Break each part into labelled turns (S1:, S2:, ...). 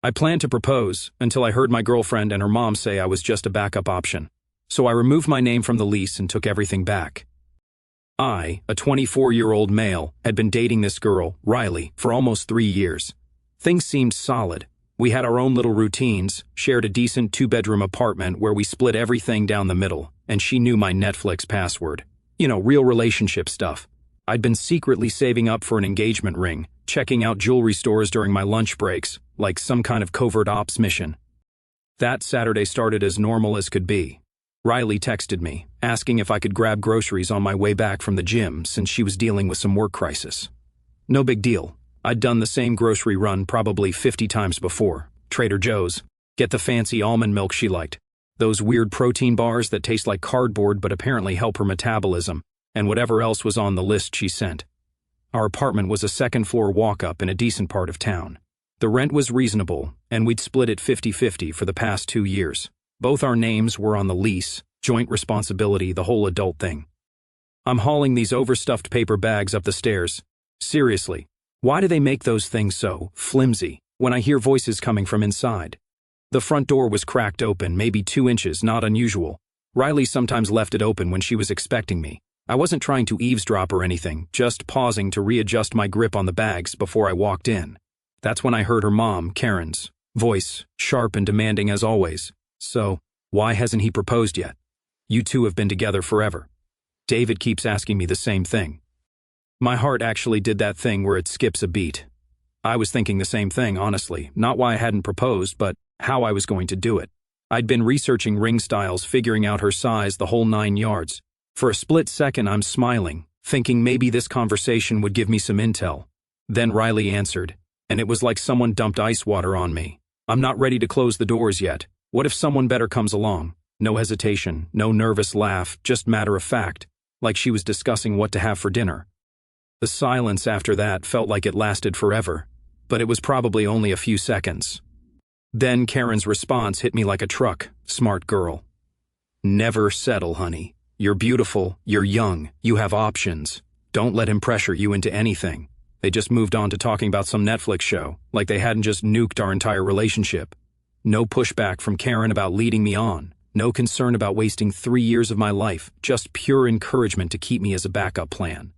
S1: I planned to propose until I heard my girlfriend and her mom say I was just a backup option. So I removed my name from the lease and took everything back. I, a 24-year-old male, had been dating this girl, Riley, for almost 3 years. Things seemed solid. We had our own little routines, shared a decent 2-bedroom apartment where we split everything down the middle, and she knew my Netflix password. Real relationship stuff. I'd been secretly saving up for an engagement ring, checking out jewelry stores during my lunch breaks, like some kind of covert ops mission. That Saturday started as normal as could be. Riley texted me, asking if I could grab groceries on my way back from the gym since she was dealing with some work crisis. No big deal. I'd done the same grocery run probably 50 times before. Trader Joe's. Get the fancy almond milk she liked. Those weird protein bars that taste like cardboard but apparently help her metabolism, and whatever else was on the list she sent. Our apartment was a second-floor walk-up in a decent part of town. The rent was reasonable, and we'd split it 50-50 for the past 2 years. Both our names were on the lease, joint responsibility, the whole adult thing. I'm hauling these overstuffed paper bags up the stairs. Seriously, why do they make those things so flimsy when I hear voices coming from inside? The front door was cracked open, maybe 2 inches, not unusual. Riley sometimes left it open when she was expecting me. I wasn't trying to eavesdrop or anything, just pausing to readjust my grip on the bags before I walked in. That's when I heard her mom, Karen's, voice, sharp and demanding as always. So, why hasn't he proposed yet? You two have been together forever. David keeps asking me the same thing. My heart actually did that thing where it skips a beat. I was thinking the same thing, honestly, not why I hadn't proposed, but how I was going to do it. I'd been researching ring styles, figuring out her size, the whole 9 yards. For a split second, I'm smiling, thinking maybe this conversation would give me some intel. Then Riley answered, and it was like someone dumped ice water on me. I'm not ready to close the doors yet. What if someone better comes along? No hesitation, no nervous laugh, just matter of fact, like she was discussing what to have for dinner. The silence after that felt like it lasted forever, but it was probably only a few seconds. Then Karen's response hit me like a truck. Smart girl. Never settle, honey. You're beautiful, you're young, you have options. Don't let him pressure you into anything. They just moved on to talking about some Netflix show, like they hadn't just nuked our entire relationship. No pushback from Karen about leading me on. No concern about wasting 3 years of my life, just pure encouragement to keep me as a backup plan.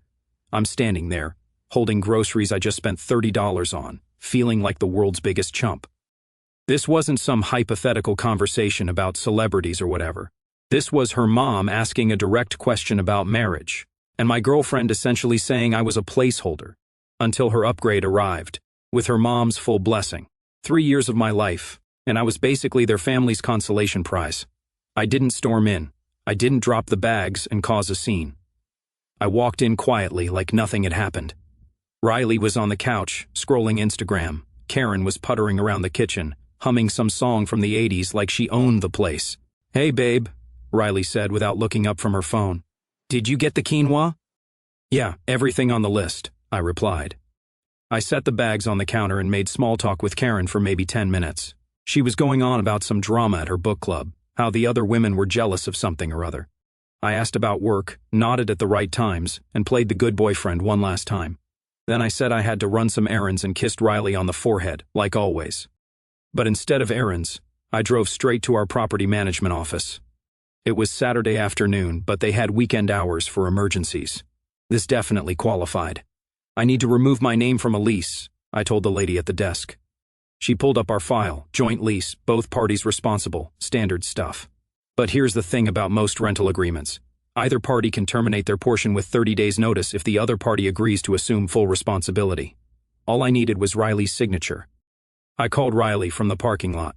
S1: I'm standing there, holding groceries I just spent $30 on, feeling like the world's biggest chump. This wasn't some hypothetical conversation about celebrities or whatever. This was her mom asking a direct question about marriage, and my girlfriend essentially saying I was a placeholder, until her upgrade arrived, with her mom's full blessing. 3 years of my life, and I was basically their family's consolation prize. I didn't storm in. I didn't drop the bags and cause a scene. I walked in quietly like nothing had happened. Riley was on the couch, scrolling Instagram. Karen was puttering around the kitchen, humming some song from the 80s like she owned the place. "Hey, babe," Riley said without looking up from her phone. "Did you get the quinoa?" "Yeah, everything on the list," I replied. I set the bags on the counter and made small talk with Karen for maybe 10 minutes. She was going on about some drama at her book club, how the other women were jealous of something or other. I asked about work, nodded at the right times, and played the good boyfriend one last time. Then I said I had to run some errands and kissed Riley on the forehead, like always. But instead of errands, I drove straight to our property management office. It was Saturday afternoon, but they had weekend hours for emergencies. This definitely qualified. "I need to remove my name from a lease," I told the lady at the desk. She pulled up our file, joint lease, both parties responsible, standard stuff. But here's the thing about most rental agreements. Either party can terminate their portion with 30 days notice if the other party agrees to assume full responsibility. All I needed was Riley's signature. I called Riley from the parking lot.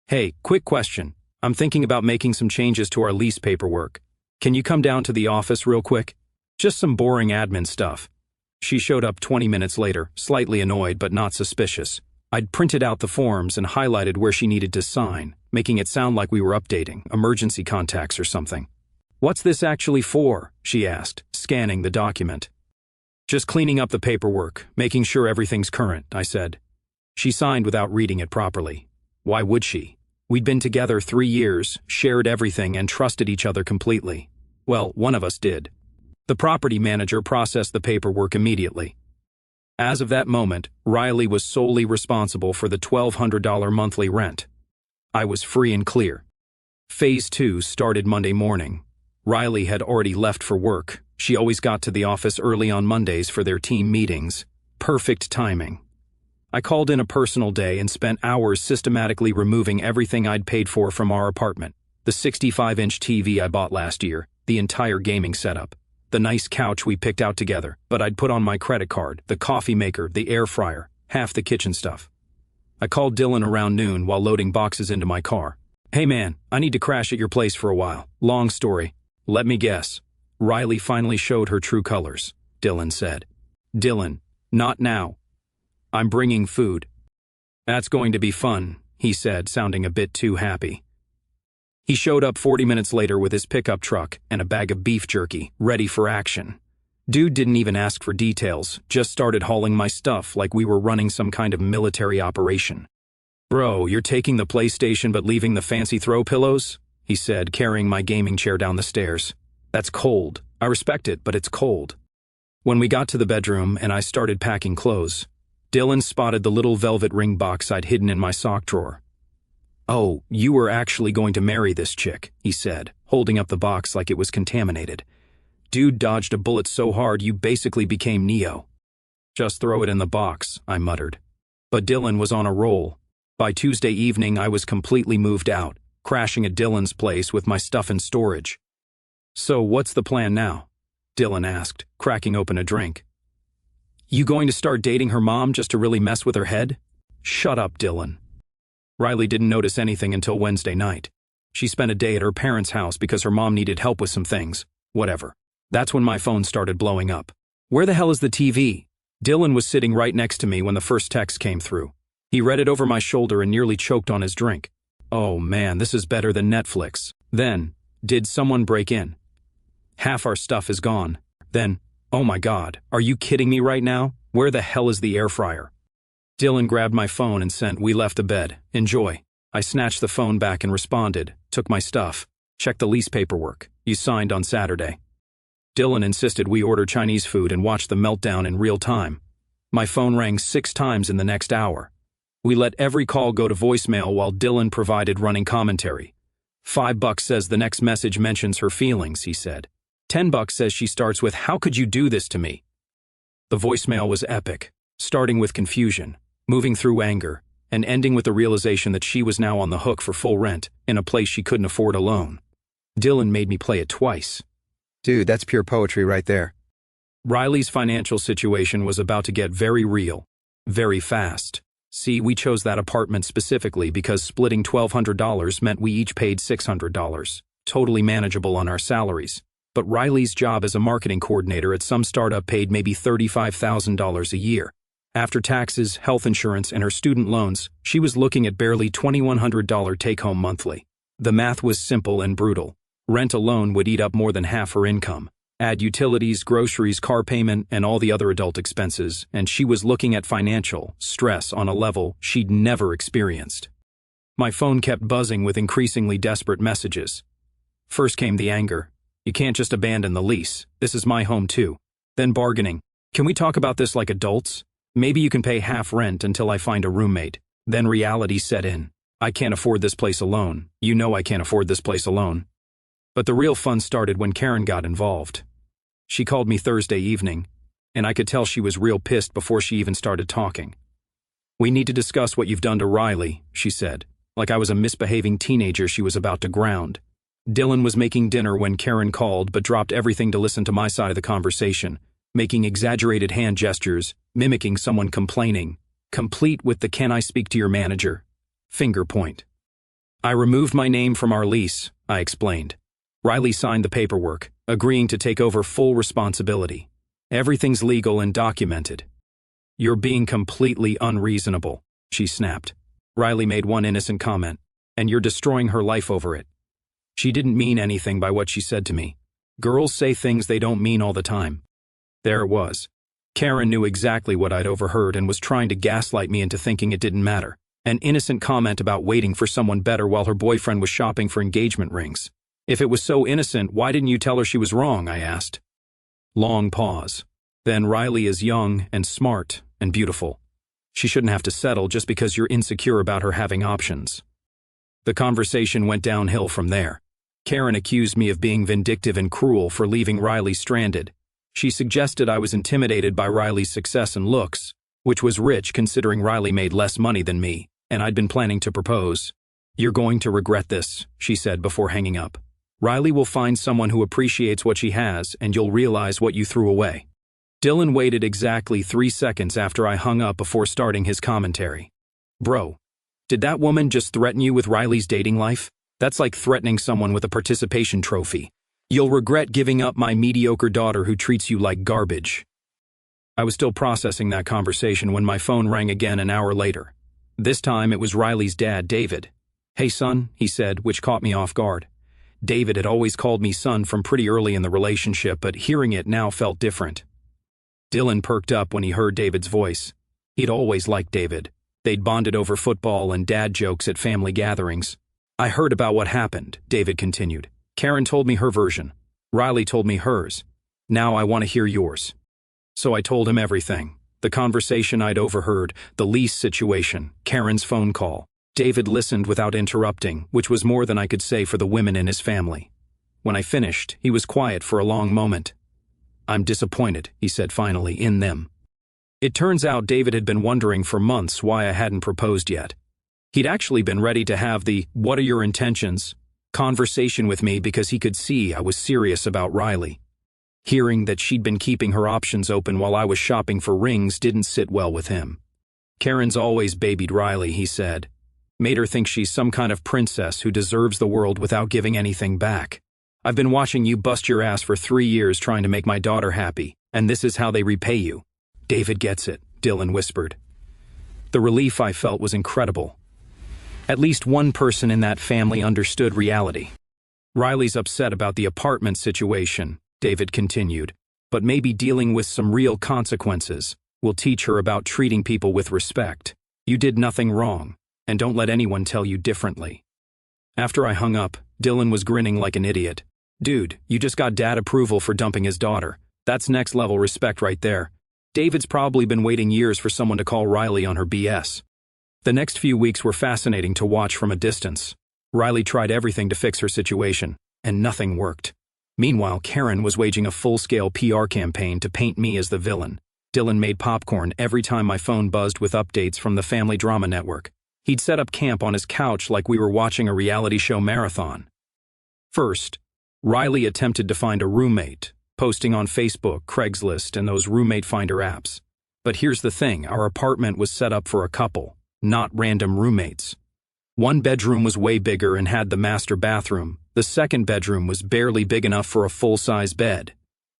S1: "Hey, quick question. I'm thinking about making some changes to our lease paperwork. Can you come down to the office real quick? Just some boring admin stuff." She showed up 20 minutes later, slightly annoyed but not suspicious. I'd printed out the forms and highlighted where she needed to sign, making it sound like we were updating emergency contacts or something. "What's this actually for?" she asked, scanning the document. "Just cleaning up the paperwork, making sure everything's current," I said. She signed without reading it properly. Why would she? We'd been together 3 years, shared everything, and trusted each other completely. Well, one of us did. The property manager processed the paperwork immediately. As of that moment, Riley was solely responsible for the $1,200 monthly rent. I was free and clear. Phase 2 started Monday morning. Riley had already left for work. She always got to the office early on Mondays for their team meetings. Perfect timing. I called in a personal day and spent hours systematically removing everything I'd paid for from our apartment. The 65-inch TV I bought last year, the entire gaming setup, the nice couch we picked out together, but I'd put on my credit card, the coffee maker, the air fryer, half the kitchen stuff. I called Dylan around noon while loading boxes into my car. "Hey man, I need to crash at your place for a while. Long story. Let me guess. Riley finally showed her true colors," Dylan said. "Dylan, not now. I'm bringing food." "That's going to be fun," he said, sounding a bit too happy. He showed up 40 minutes later with his pickup truck and a bag of beef jerky, ready for action. Dude didn't even ask for details, just started hauling my stuff like we were running some kind of military operation. "Bro, you're taking the PlayStation but leaving the fancy throw pillows?" he said, carrying my gaming chair down the stairs. "That's cold. I respect it, but it's cold." When we got to the bedroom and I started packing clothes, Dylan spotted the little velvet ring box I'd hidden in my sock drawer. "Oh, you were actually going to marry this chick," he said, holding up the box like it was contaminated. "Dude dodged a bullet so hard you basically became Neo." "Just throw it in the box," I muttered. But Dylan was on a roll. By Tuesday evening, I was completely moved out, crashing at Dylan's place with my stuff in storage. "So what's the plan now?" Dylan asked, cracking open a drink. "You going to start dating her mom just to really mess with her head?" "Shut up, Dylan." Riley didn't notice anything until Wednesday night. She spent a day at her parents' house because her mom needed help with some things. Whatever. That's when my phone started blowing up. "Where the hell is the TV?" Dylan was sitting right next to me when the first text came through. He read it over my shoulder and nearly choked on his drink. "Oh man, this is better than Netflix." Then, "Did someone break in?" "Half our stuff is gone." Then, "Oh my God, are you kidding me right now? Where the hell is the air fryer?" Dylan grabbed my phone and sent, "We left the bed. Enjoy." I snatched the phone back and responded, "Took my stuff. Check the lease paperwork. You signed on Saturday." Dylan insisted we order Chinese food and watch the meltdown in real time. My phone rang 6 times in the next hour. We let every call go to voicemail while Dylan provided running commentary. $5 says the next message mentions her feelings, he said. $10 says she starts with, "How could you do this to me?" The voicemail was epic, starting with confusion, moving through anger, and ending with the realization that she was now on the hook for full rent in a place she couldn't afford alone. Dylan made me play it twice.
S2: Dude, that's pure poetry right there.
S1: Riley's financial situation was about to get very real, very fast. See, we chose that apartment specifically because splitting $1,200 meant we each paid $600, totally manageable on our salaries. But Riley's job as a marketing coordinator at some startup paid maybe $35,000 a year. After taxes, health insurance, and her student loans, she was looking at barely $2,100 take-home monthly. The math was simple and brutal. Rent alone would eat up more than half her income. Add utilities, groceries, car payment, and all the other adult expenses, and she was looking at financial stress on a level she'd never experienced. My phone kept buzzing with increasingly desperate messages. First came the anger. "You can't just abandon the lease. This is my home too." Then bargaining. "Can we talk about this like adults? Maybe you can pay half rent until I find a roommate." Then reality set in. "I can't afford this place alone. You know I can't afford this place alone." But the real fun started when Karen got involved. She called me Thursday evening, and I could tell she was real pissed before she even started talking. "We need to discuss what you've done to Riley," she said, like I was a misbehaving teenager she was about to ground. Dylan was making dinner when Karen called but dropped everything to listen to my side of the conversation, making exaggerated hand gestures, mimicking someone complaining, complete with the "Can I speak to your manager?" finger point. "I removed my name from our lease," I explained. Riley signed the paperwork, agreeing to take over full responsibility. "Everything's legal and documented." "You're being completely unreasonable," she snapped. Riley made one innocent comment, "And you're destroying her life over it." She didn't mean anything by what she said to me. Girls say things they don't mean all the time. There it was. Karen knew exactly what I'd overheard and was trying to gaslight me into thinking it didn't matter. An innocent comment about waiting for someone better while her boyfriend was shopping for engagement rings. "If it was so innocent, why didn't you tell her she was wrong?" I asked. Long pause. Then "Riley is young and smart, and beautiful. She shouldn't have to settle just because you're insecure about her having options. The conversation went downhill from there. Karen accused me of being vindictive and cruel for leaving Riley stranded. She suggested I was intimidated by Riley's success and looks, which was rich considering Riley made less money than me, and I'd been planning to propose. "You're going to regret this," she said before hanging up. "Riley will find someone who appreciates what she has, and you'll realize what you threw away." Dylan waited exactly 3 seconds after I hung up before starting his commentary. "Bro, did that woman just threaten you with Riley's dating life? That's like threatening someone with a participation trophy. You'll regret giving up my mediocre daughter who treats you like garbage." I was still processing that conversation when my phone rang again an hour later. This time it was Riley's dad, David. "Hey son," he said, which caught me off guard. David had always called me son from pretty early in the relationship, but hearing it now felt different. Dylan perked up when he heard David's voice. He'd always liked David. They'd bonded over football and dad jokes at family gatherings. "I heard about what happened," David continued. "Karen told me her version. Riley told me hers. Now I want to hear yours." So I told him everything. The conversation I'd overheard, the lease situation, Karen's phone call. David listened without interrupting, which was more than I could say for the women in his family. When I finished, he was quiet for a long moment. "I'm disappointed," he said finally, "in them." It turns out David had been wondering for months why I hadn't proposed yet. He'd actually been ready to have the "what are your intentions" conversation with me because he could see I was serious about Riley. Hearing that she'd been keeping her options open while I was shopping for rings didn't sit well with him. "Karen's always babied Riley," he said. "Made her think she's some kind of princess who deserves the world without giving anything back. I've been watching you bust your ass for 3 years trying to make my daughter happy, and this is how they repay you." "David gets it," Dylan whispered. The relief I felt was incredible. At least one person in that family understood reality. "Riley's upset about the apartment situation," David continued, "but maybe dealing with some real consequences will teach her about treating people with respect. You did nothing wrong, and don't let anyone tell you differently." After I hung up, Dylan was grinning like an idiot. "Dude, you just got dad approval for dumping his daughter. That's next level respect right there. David's probably been waiting years for someone to call Riley on her BS." The next few weeks were fascinating to watch from a distance. Riley tried everything to fix her situation, and nothing worked. Meanwhile, Karen was waging a full-scale PR campaign to paint me as the villain. Dylan made popcorn every time my phone buzzed with updates from the family drama network. He'd set up camp on his couch like we were watching a reality show marathon. First, Riley attempted to find a roommate, posting on Facebook, Craigslist, and those roommate finder apps. But here's the thing, our apartment was set up for a couple, not random roommates. One bedroom was way bigger and had the master bathroom. The second bedroom was barely big enough for a full-size bed.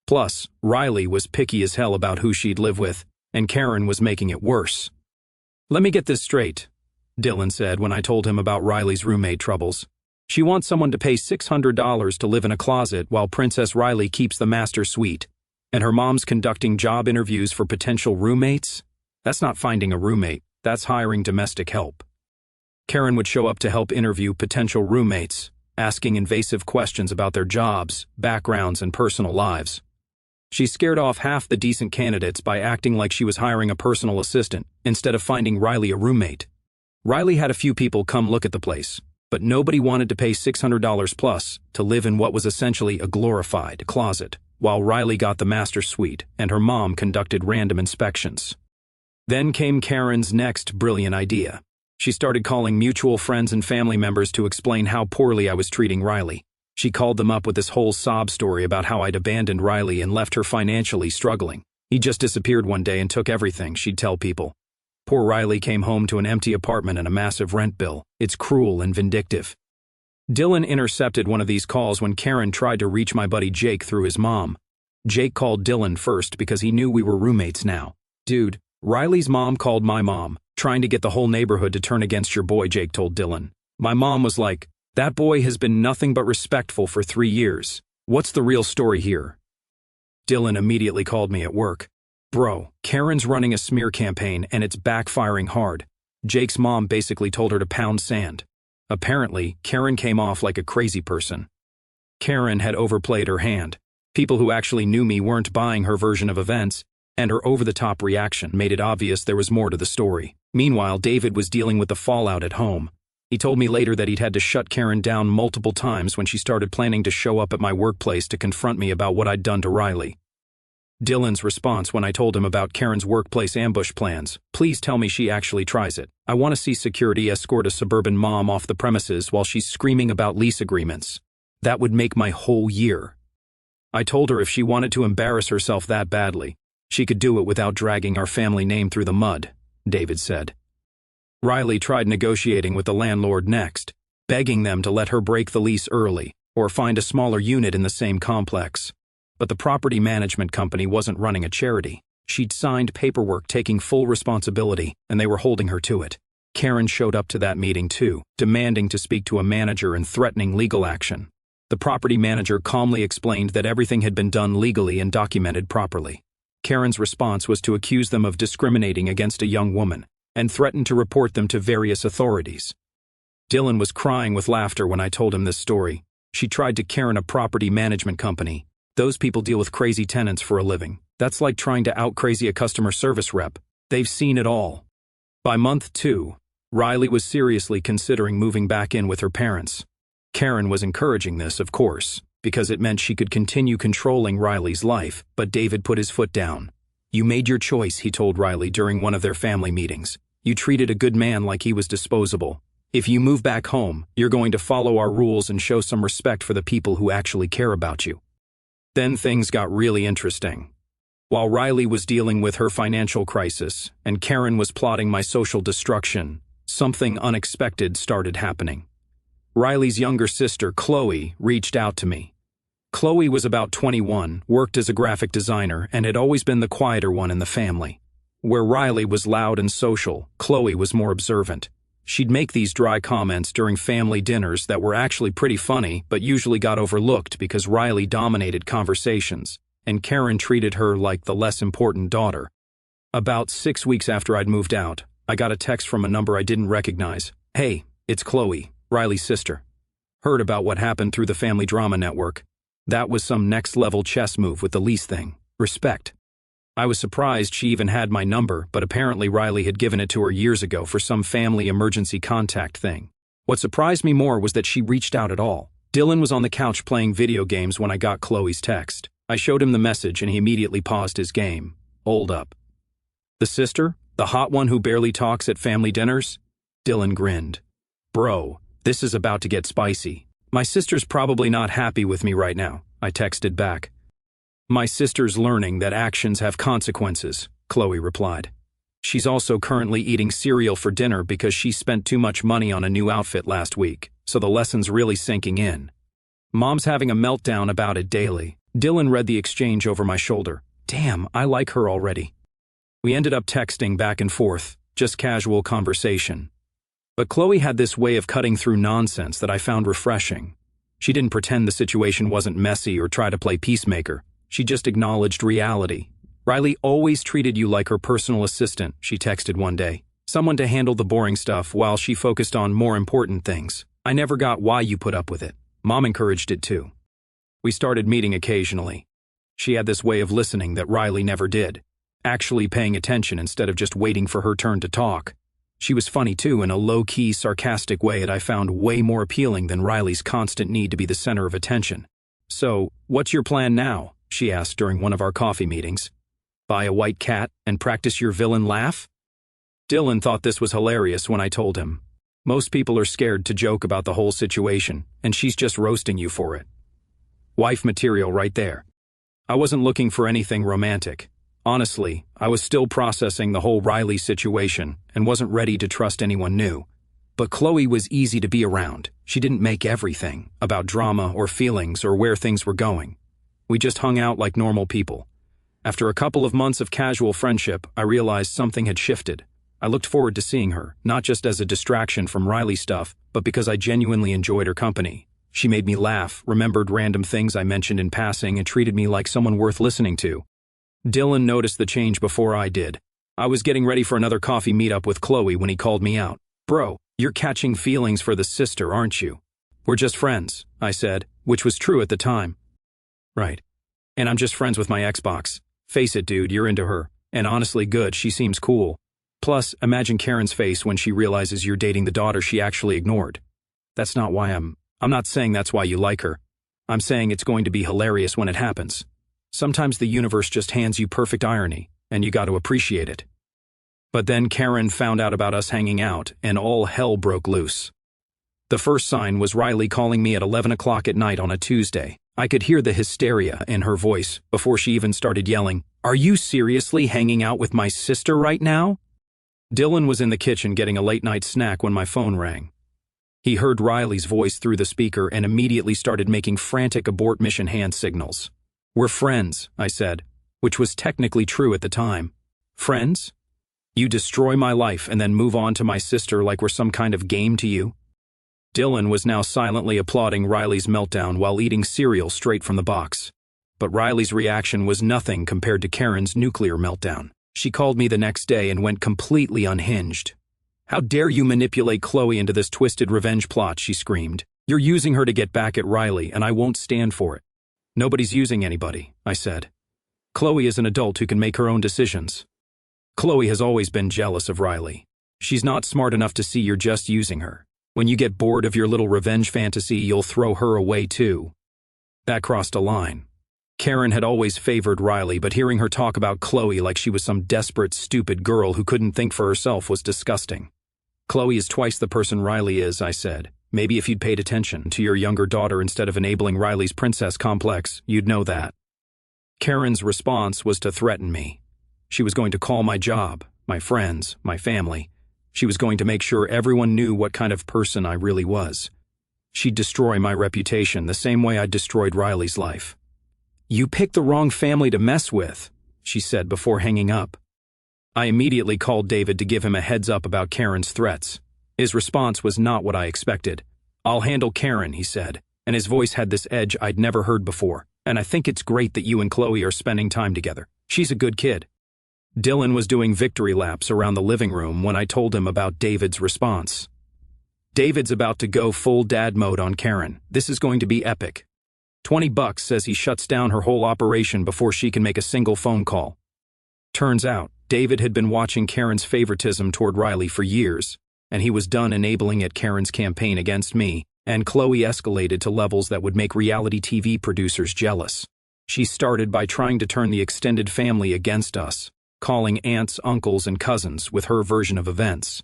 S1: Plus, Riley was picky as hell about who she'd live with, and Karen was making it worse. "Let me get this straight," Dylan said when I told him about Riley's roommate troubles. "She wants someone to pay $600 to live in a closet while Princess Riley keeps the master suite, and her mom's conducting job interviews for potential roommates? That's not finding a roommate, that's hiring domestic help." Karen would show up to help interview potential roommates, asking invasive questions about their jobs, backgrounds, and personal lives. She scared off half the decent candidates by acting like she was hiring a personal assistant instead of finding Riley a roommate. Riley had a few people come look at the place, but nobody wanted to pay $600 plus to live in what was essentially a glorified closet, while Riley got the master suite and her mom conducted random inspections. Then came Karen's next brilliant idea. She started calling mutual friends and family members to explain how poorly I was treating Riley. She called them up with this whole sob story about how I'd abandoned Riley and left her financially struggling. He just disappeared one day and took everything, she'd tell people. Poor Riley came home to an empty apartment and a massive rent bill. It's cruel and vindictive. Dylan intercepted one of these calls when Karen tried to reach my buddy Jake through his mom. Jake called Dylan first because he knew we were roommates now. "Dude, Riley's mom called my mom, trying to get the whole neighborhood to turn against your boy," Jake told Dylan. "My mom was like, that boy has been nothing but respectful for 3 years. What's the real story here?" Dylan immediately called me at work. "Bro, Karen's running a smear campaign and it's backfiring hard. Jake's mom basically told her to pound sand. Apparently, Karen came off like a crazy person. Karen had overplayed her hand. People who actually knew me weren't buying her version of events, And her over-the-top reaction made it obvious there was more to the story. Meanwhile, David was dealing with the fallout at home. He told me later that he'd had to shut Karen down multiple times when she started planning to show up at my workplace to confront me about what I'd done to Riley. Dylan's response when I told him about Karen's workplace ambush plans: "Please tell me she actually tries it. I want to see security escort a suburban mom off the premises while she's screaming about lease agreements. That would make my whole year." I told her if she wanted to embarrass herself that badly, she could do it without dragging our family name through the mud, David said. Riley tried negotiating with the landlord next, begging them to let her break the lease early or find a smaller unit in the same complex. But the property management company wasn't running a charity. She'd signed paperwork taking full responsibility, and they were holding her to it. Karen showed up to that meeting too, demanding to speak to a manager and threatening legal action. The property manager calmly explained that everything had been done legally and documented properly. Karen's response was to accuse them of discriminating against a young woman and threatened to report them to various authorities. Dylan was crying with laughter when I told him this story. She tried to Karen a property management company. Those people deal with crazy tenants for a living. That's like trying to out-crazy a customer service rep. They've seen it all. By month 2, Riley was seriously considering moving back in with her parents. Karen was encouraging this, of course, because it meant she could continue controlling Riley's life, but David put his foot down. "You made your choice," he told Riley during one of their family meetings. "You treated a good man like he was disposable. If you move back home, you're going to follow our rules and show some respect for the people who actually care about you." Then things got really interesting. While Riley was dealing with her financial crisis and Karen was plotting my social destruction, something unexpected started happening. Riley's younger sister, Chloe, reached out to me. Chloe was about 21, worked as a graphic designer, and had always been the quieter one in the family. Where Riley was loud and social, Chloe was more observant. She'd make these dry comments during family dinners that were actually pretty funny, but usually got overlooked because Riley dominated conversations, and Karen treated her like the less important daughter. About 6 weeks after I'd moved out, I got a text from a number I didn't recognize. "Hey, it's Chloe, Riley's sister. Heard about what happened through the Family Drama Network. That was some next-level chess move with the lease thing. Respect." I was surprised she even had my number, but apparently Riley had given it to her years ago for some family emergency contact thing. What surprised me more was that she reached out at all. Dylan was on the couch playing video games when I got Chloe's text. I showed him the message and he immediately paused his game. "Hold up. The sister? The hot one who barely talks at family dinners?" Dylan grinned. "Bro, this is about to get spicy. My sister's probably not happy with me right now," I texted back. "My sister's learning that actions have consequences," Chloe replied. "She's also currently eating cereal for dinner because she spent too much money on a new outfit last week, so the lesson's really sinking in. Mom's having a meltdown about it daily." Dylan read the exchange over my shoulder. "Damn, I like her already." We ended up texting back and forth, just casual conversation. But Chloe had this way of cutting through nonsense that I found refreshing. She didn't pretend the situation wasn't messy or try to play peacemaker. She just acknowledged reality. "Riley always treated you like her personal assistant," she texted one day. "Someone to handle the boring stuff while she focused on more important things. I never got why you put up with it. Mom encouraged it too." We started meeting occasionally. She had this way of listening that Riley never did, actually paying attention instead of just waiting for her turn to talk. She was funny too, in a low-key, sarcastic way that I found way more appealing than Riley's constant need to be the center of attention. "So, what's your plan now?" she asked during one of our coffee meetings. "Buy a white cat and practice your villain laugh?" Dylan thought this was hilarious when I told him. "Most people are scared to joke about the whole situation, and she's just roasting you for it." Wife material right there. I wasn't looking for anything romantic. Honestly, I was still processing the whole Riley situation and wasn't ready to trust anyone new. But Chloe was easy to be around. She didn't make everything about drama or feelings or where things were going. We just hung out like normal people. After a couple of months of casual friendship, I realized something had shifted. I looked forward to seeing her, not just as a distraction from Riley stuff, but because I genuinely enjoyed her company. She made me laugh, remembered random things I mentioned in passing, and treated me like someone worth listening to. Dylan noticed the change before I did. I was getting ready for another coffee meetup with Chloe when he called me out. "Bro, you're catching feelings for the sister, aren't you?" "We're just friends," I said, which was true at the time. "Right. And I'm just friends with my Xbox. Face it, dude, you're into her. And honestly good, she seems cool. Plus, imagine Karen's face when she realizes you're dating the daughter she actually ignored. That's not why I'm not saying that's why you like her. I'm saying it's going to be hilarious when it happens. Sometimes the universe just hands you perfect irony, and you got to appreciate it. But then Karen found out about us hanging out, and all hell broke loose. The first sign was Riley calling me at 11 o'clock at night on a Tuesday. I could hear the hysteria in her voice before she even started yelling, "Are you seriously hanging out with my sister right now?" Dylan was in the kitchen getting a late-night snack when my phone rang. He heard Riley's voice through the speaker and immediately started making frantic abort mission hand signals. "We're friends," I said, which was technically true at the time. "Friends? You destroy my life and then move on to my sister like we're some kind of game to you?" Dylan was now silently applauding Riley's meltdown while eating cereal straight from the box. But Riley's reaction was nothing compared to Karen's nuclear meltdown. She called me the next day and went completely unhinged. "How dare you manipulate Chloe into this twisted revenge plot," she screamed. "You're using her to get back at Riley, and I won't stand for it." "Nobody's using anybody," I said. "Chloe is an adult who can make her own decisions." Chloe has always been jealous of Riley. She's not smart enough to see you're just using her. When you get bored of your little revenge fantasy, you'll throw her away too. That crossed a line. Karen had always favored Riley, but hearing her talk about Chloe like she was some desperate, stupid girl who couldn't think for herself was disgusting. "Chloe is twice the person Riley is," I said. "Maybe if you'd paid attention to your younger daughter instead of enabling Riley's princess complex, you'd know that." Karen's response was to threaten me. She was going to call my job, my friends, my family. She was going to make sure everyone knew what kind of person I really was. She'd destroy my reputation the same way I'd destroyed Riley's life. "You picked the wrong family to mess with," she said before hanging up. I immediately called David to give him a heads up about Karen's threats. His response was not what I expected. "I'll handle Karen," he said, and his voice had this edge I'd never heard before. "And I think it's great that you and Chloe are spending time together. She's a good kid." Dylan was doing victory laps around the living room when I told him about David's response. "David's about to go full dad mode on Karen. This is going to be epic. $20 says he shuts down her whole operation before she can make a single phone call." Turns out, David had been watching Karen's favoritism toward Riley for years, and he was done enabling at Karen's campaign against me, and Chloe escalated to levels that would make reality TV producers jealous. She started by trying to turn the extended family against us, calling aunts, uncles, and cousins with her version of events.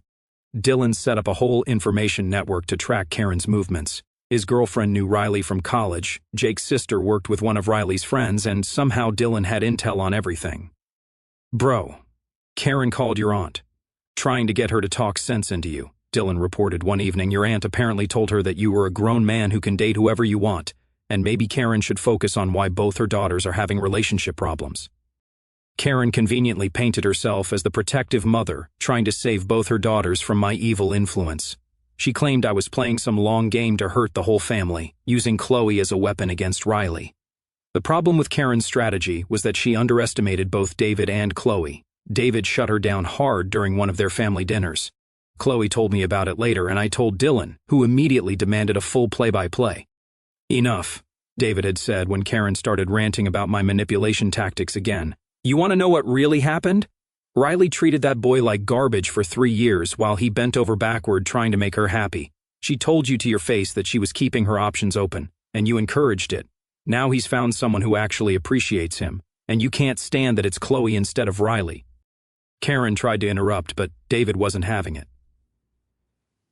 S1: Dylan set up a whole information network to track Karen's movements. His girlfriend knew Riley from college, Jake's sister worked with one of Riley's friends, and somehow Dylan had intel on everything. "Bro, Karen called your aunt, trying to get her to talk sense into you," Dylan reported one evening. "Your aunt apparently told her that you were a grown man who can date whoever you want, and maybe Karen should focus on why both her daughters are having relationship problems." Karen conveniently painted herself as the protective mother, trying to save both her daughters from my evil influence. She claimed I was playing some long game to hurt the whole family, using Chloe as a weapon against Riley. The problem with Karen's strategy was that she underestimated both David and Chloe. David shut her down hard during one of their family dinners. Chloe told me about it later, and I told Dylan, who immediately demanded a full play-by-play. "Enough," David had said when Karen started ranting about my manipulation tactics again. "You want to know what really happened? Riley treated that boy like garbage for 3 years while he bent over backward trying to make her happy. She told you to your face that she was keeping her options open, and you encouraged it. Now he's found someone who actually appreciates him, and you can't stand that it's Chloe instead of Riley." Karen tried to interrupt, but David wasn't having it.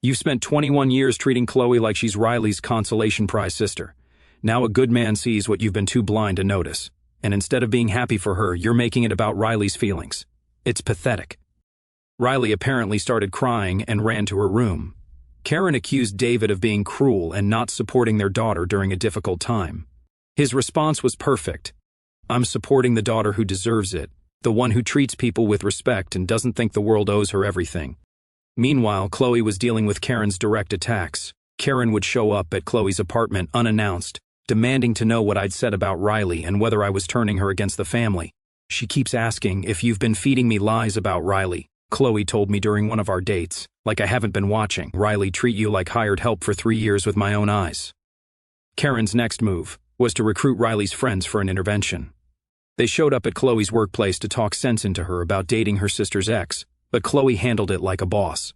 S1: "You've spent 21 years treating Chloe like she's Riley's consolation prize sister. Now a good man sees what you've been too blind to notice. And instead of being happy for her, you're making it about Riley's feelings. It's pathetic." Riley apparently started crying and ran to her room. Karen accused David of being cruel and not supporting their daughter during a difficult time. His response was perfect. "I'm supporting the daughter who deserves it, the one who treats people with respect and doesn't think the world owes her everything." Meanwhile, Chloe was dealing with Karen's direct attacks. Karen would show up at Chloe's apartment unannounced, demanding to know what I'd said about Riley and whether I was turning her against the family. "She keeps asking if you've been feeding me lies about Riley," Chloe told me during one of our dates. "Like I haven't been watching Riley treat you like hired help for 3 years with my own eyes." Karen's next move was to recruit Riley's friends for an intervention. They showed up at Chloe's workplace to talk sense into her about dating her sister's ex, but Chloe handled it like a boss.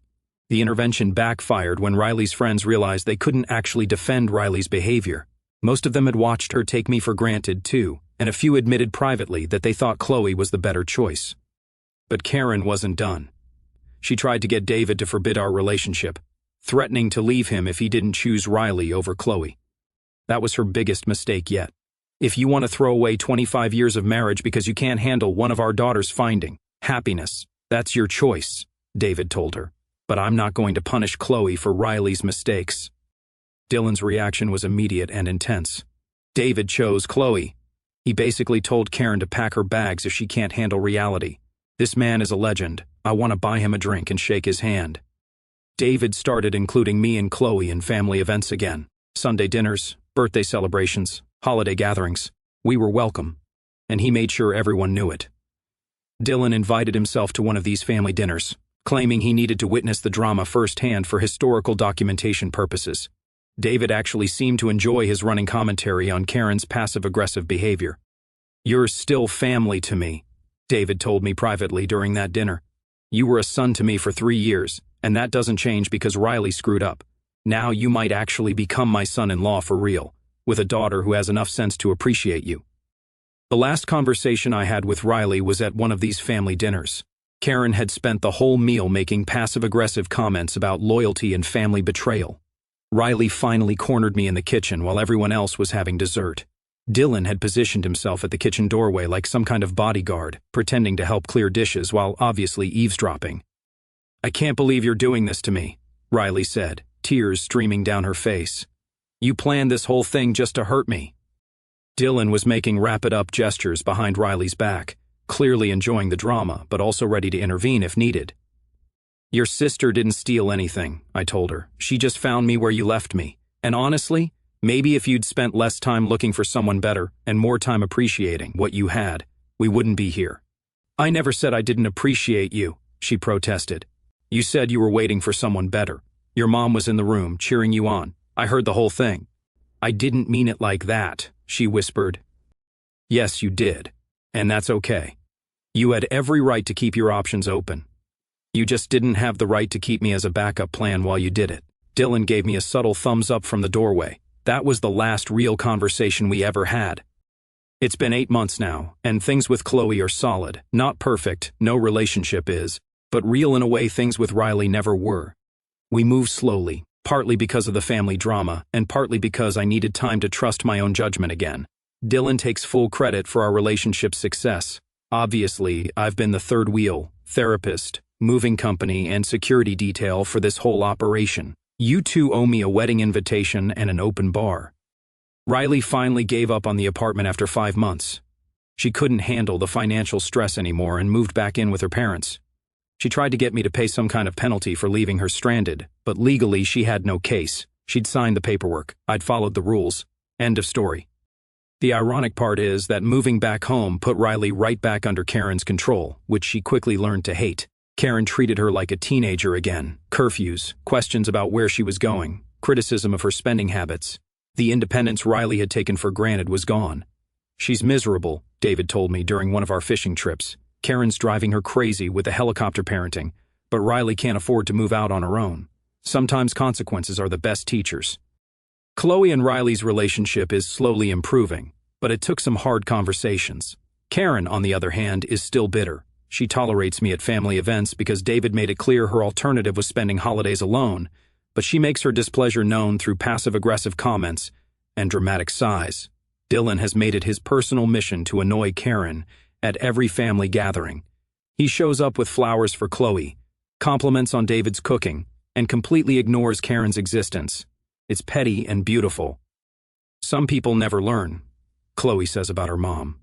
S1: The intervention backfired when Riley's friends realized they couldn't actually defend Riley's behavior. Most of them had watched her take me for granted, too, and a few admitted privately that they thought Chloe was the better choice. But Karen wasn't done. She tried to get David to forbid our relationship, threatening to leave him if he didn't choose Riley over Chloe. That was her biggest mistake yet. If you want to throw away 25 years of marriage because you can't handle one of our daughters finding happiness, that's your choice, David told her. But I'm not going to punish Chloe for Riley's mistakes. Dylan's reaction was immediate and intense. David chose Chloe. He basically told Karen to pack her bags if she can't handle reality. This man is a legend. I want to buy him a drink and shake his hand. David started including me and Chloe in family events again. Sunday dinners, birthday celebrations, holiday gatherings. We were welcome, and he made sure everyone knew it. Dylan invited himself to one of these family dinners, claiming he needed to witness the drama firsthand for historical documentation purposes. David actually seemed to enjoy his running commentary on Karen's passive-aggressive behavior. "You're still family to me," David told me privately during that dinner. "You were a son to me for 3 years, and that doesn't change because Riley screwed up. Now you might actually become my son-in-law for real, with a daughter who has enough sense to appreciate you." The last conversation I had with Riley was at one of these family dinners. Karen had spent the whole meal making passive-aggressive comments about loyalty and family betrayal. Riley finally cornered me in the kitchen while everyone else was having dessert. Dylan had positioned himself at the kitchen doorway like some kind of bodyguard, pretending to help clear dishes while obviously eavesdropping. "I can't believe you're doing this to me," Riley said, tears streaming down her face. "You planned this whole thing just to hurt me." Dylan was making wrap-it-up gestures behind Riley's back, clearly enjoying the drama, but also ready to intervene if needed. "Your sister didn't steal anything," I told her. "She just found me where you left me. And honestly, maybe if you'd spent less time looking for someone better and more time appreciating what you had, we wouldn't be here." "I never said I didn't appreciate you," she protested. "You said you were waiting for someone better. Your mom was in the room, cheering you on. I heard the whole thing." "I didn't mean it like that," she whispered. "Yes, you did. And that's okay. You had every right to keep your options open. You just didn't have the right to keep me as a backup plan while you did it." Dylan gave me a subtle thumbs up from the doorway. That was the last real conversation we ever had. It's been 8 months now, and things with Chloe are solid. Not perfect, no relationship is, but real in a way things with Riley never were. We moved slowly, partly because of the family drama, and partly because I needed time to trust my own judgment again. Dylan takes full credit for our relationship's success. Obviously, I've been the third wheel, therapist, moving company, and security detail for this whole operation. You two owe me a wedding invitation and an open bar. Riley finally gave up on the apartment after 5 months. She couldn't handle the financial stress anymore and moved back in with her parents. She tried to get me to pay some kind of penalty for leaving her stranded, but legally she had no case. She'd signed the paperwork. I'd followed the rules. End of story. The ironic part is that moving back home put Riley right back under Karen's control, which she quickly learned to hate. Karen treated her like a teenager again. Curfews, questions about where she was going, criticism of her spending habits. The independence Riley had taken for granted was gone. "She's miserable," David told me during one of our fishing trips. "Karen's driving her crazy with the helicopter parenting, but Riley can't afford to move out on her own. Sometimes consequences are the best teachers." Chloe and Riley's relationship is slowly improving, but it took some hard conversations. Karen, on the other hand, is still bitter. She tolerates me at family events because David made it clear her alternative was spending holidays alone, but she makes her displeasure known through passive-aggressive comments and dramatic sighs. Dylan has made it his personal mission to annoy Karen at every family gathering. He shows up with flowers for Chloe, compliments on David's cooking, and completely ignores Karen's existence. It's petty and beautiful. "Some people never learn," Chloe says about her mom.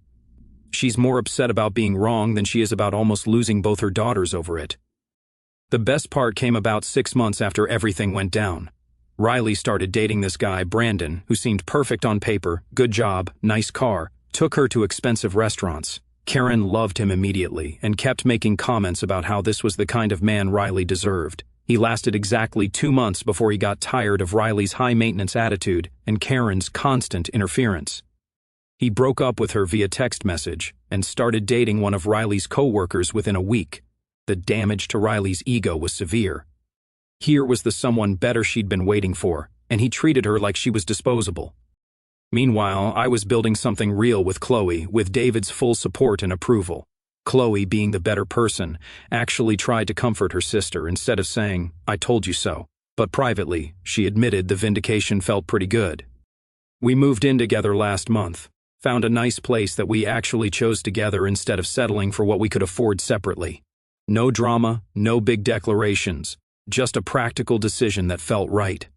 S1: She's more upset about being wrong than she is about almost losing both her daughters over it. The best part came about 6 months after everything went down. Riley started dating this guy, Brandon, who seemed perfect on paper, good job, nice car, took her to expensive restaurants. Karen loved him immediately and kept making comments about how this was the kind of man Riley deserved. He lasted exactly 2 months before he got tired of Riley's high-maintenance attitude and Karen's constant interference. He broke up with her via text message, and started dating one of Riley's co-workers within a week. The damage to Riley's ego was severe. Here was the someone better she'd been waiting for, and he treated her like she was disposable. Meanwhile, I was building something real with Chloe, with David's full support and approval. Chloe, being the better person, actually tried to comfort her sister instead of saying, "I told you so." But privately, she admitted the vindication felt pretty good. We moved in together last month, found a nice place that we actually chose together instead of settling for what we could afford separately. No drama, no big declarations, just a practical decision that felt right.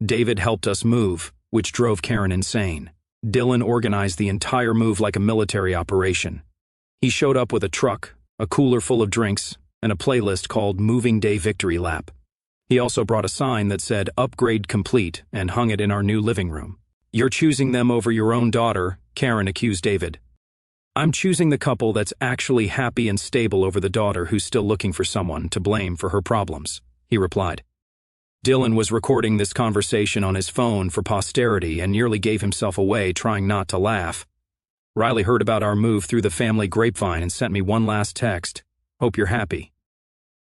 S1: David helped us move, which drove Karen insane. Dylan organized the entire move like a military operation. He showed up with a truck, a cooler full of drinks, and a playlist called Moving Day Victory Lap. He also brought a sign that said "Upgrade Complete" and hung it in our new living room. "You're choosing them over your own daughter," Karen accused David. "I'm choosing the couple that's actually happy and stable over the daughter who's still looking for someone to blame for her problems," he replied. Dylan was recording this conversation on his phone for posterity and nearly gave himself away trying not to laugh. Riley heard about our move through the family grapevine and sent me one last text. "Hope you're happy."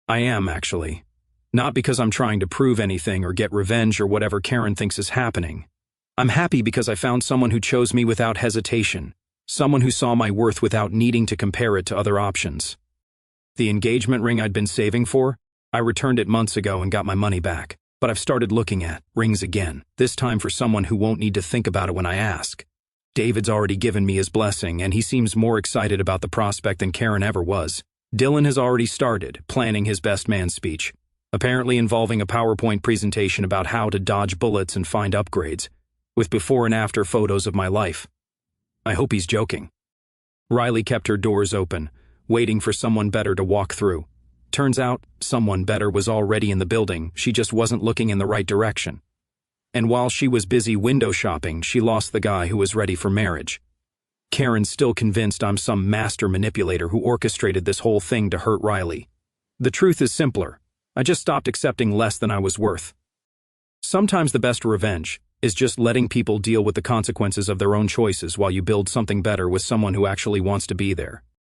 S1: I am, actually. Not because I'm trying to prove anything or get revenge or whatever Karen thinks is happening. I'm happy because I found someone who chose me without hesitation, someone who saw my worth without needing to compare it to other options. The engagement ring I'd been saving for, I returned it months ago and got my money back, but I've started looking at rings again, this time for someone who won't need to think about it when I ask. David's already given me his blessing, and he seems more excited about the prospect than Karen ever was. Dylan has already started planning his best man speech, apparently involving a PowerPoint presentation about how to dodge bullets and find upgrades, with before and after photos of my life. I hope he's joking. Riley kept her doors open, waiting for someone better to walk through. Turns out, someone better was already in the building, she just wasn't looking in the right direction. And while she was busy window shopping, she lost the guy who was ready for marriage. Karen's still convinced I'm some master manipulator who orchestrated this whole thing to hurt Riley. The truth is simpler. I just stopped accepting less than I was worth. Sometimes the best revenge is just letting people deal with the consequences of their own choices while you build something better with someone who actually wants to be there.